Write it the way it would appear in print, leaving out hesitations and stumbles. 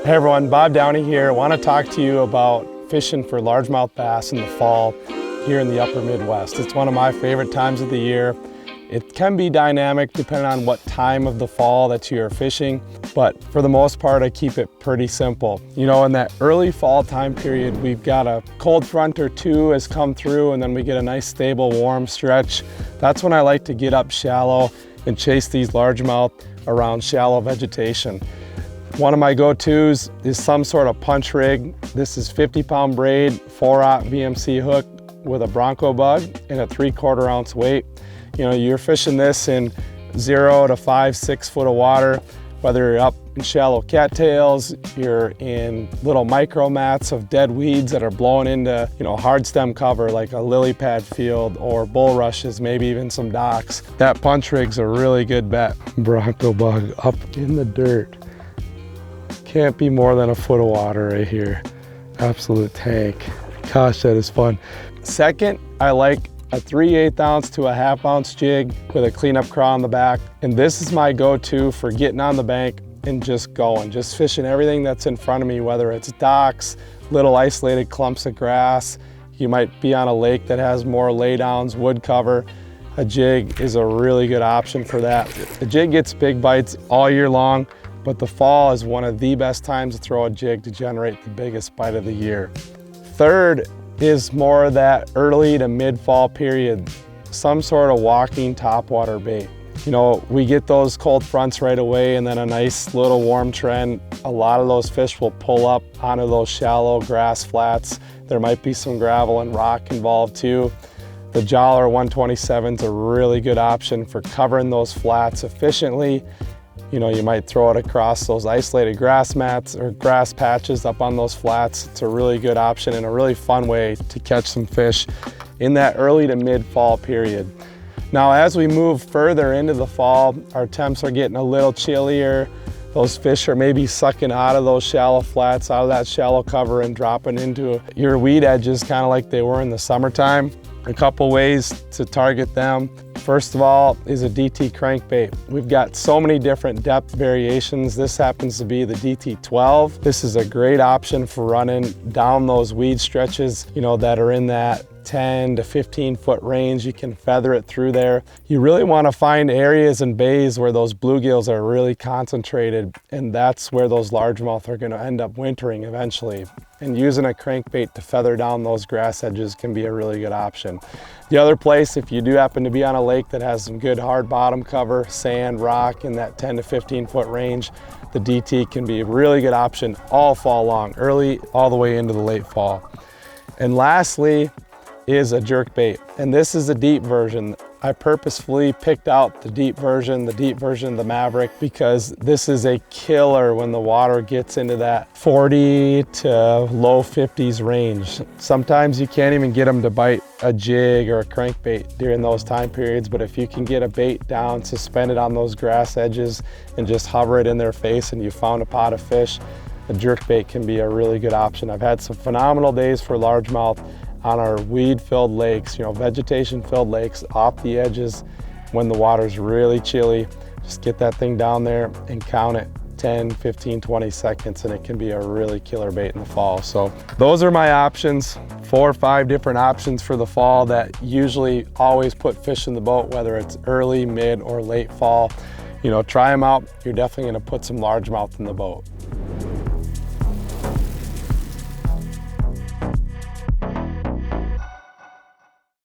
Hey everyone, Bob Downey here. I want to talk to you about fishing for largemouth bass in the fall here in the upper Midwest. It's one of my favorite times of the year. It can be dynamic depending on what time of the fall that you're fishing, but for the most part, I keep it pretty simple. You know, in that early fall time period, we've got a cold front or two has come through, and then we get a nice stable warm stretch. That's when I like to get up shallow and chase these largemouth around shallow vegetation. One of my go-tos is some sort of punch rig. This is 50-pound braid, 4/0 VMC hook with a Bronco bug and a 3/4 ounce weight. You know, you're fishing this in 0 to 5, 6 foot of water, whether you're up in shallow cattails, you're in little micro mats of dead weeds that are blowing into, you know, hard stem cover like a lily pad field or bulrushes, maybe even some docks. That punch rig's a really good bet. Bronco bug up in the dirt. Can't be more than a foot of water right here. Absolute tank. Gosh, that is fun. Second, I like a 3/8 ounce to a 1/2 ounce jig with a cleanup craw on the back. And this is my go-to for getting on the bank and just going, just fishing everything that's in front of me, whether it's docks, little isolated clumps of grass. You might be on a lake that has more laydowns, wood cover. A jig is a really good option for that. The jig gets big bites all year long, but the fall is one of the best times to throw a jig to generate the biggest bite of the year. Third is more that early to mid-fall period, some sort of walking topwater bait. You know, we get those cold fronts right away and then a nice little warm trend. A lot of those fish will pull up onto those shallow grass flats. There might be some gravel and rock involved too. The Jollar 127 is a really good option for covering those flats efficiently. You know, you might throw it across those isolated grass mats or grass patches up on those flats. It's a really good option and a really fun way to catch some fish in that early to mid-fall period. Now, as we move further into the fall, our temps are getting a little chillier. Those fish are maybe sucking out of those shallow flats, out of that shallow cover and dropping into your weed edges, kind of like they were in the summertime. A couple ways to target them. First of all is a DT crankbait. We've got so many different depth variations. This happens to be the DT12. This is a great option for running down those weed stretches, you know, that are in that 10 to 15 foot range. You can feather it through there. You really want to find areas and bays where those bluegills are really concentrated, and that's where those largemouth are going to end up wintering eventually. And using a crankbait to feather down those grass edges can be a really good option. The other place, if you do happen to be on a lake that has some good hard bottom cover, sand, rock in that 10 to 15 foot range, the DT can be a really good option all fall long, early all the way into the late fall. And lastly is a jerkbait, and this is a deep version. I purposefully picked out the deep version of the Maverick, because this is a killer when the water gets into that 40 to low 50s range. Sometimes you can't even get them to bite a jig or a crankbait during those time periods, but if you can get a bait down, suspended on those grass edges and just hover it in their face and you found a pot of fish, a jerkbait can be a really good option. I've had some phenomenal days for largemouth on our weed-filled lakes, you know, vegetation-filled lakes off the edges when the water's really chilly. Just get that thing down there and count it 10, 15, 20 seconds, and it can be a really killer bait in the fall. So those are my options, 4 or 5 different options for the fall that usually always put fish in the boat, whether it's early, mid, or late fall. You know, try them out. You're definitely gonna put some largemouth in the boat.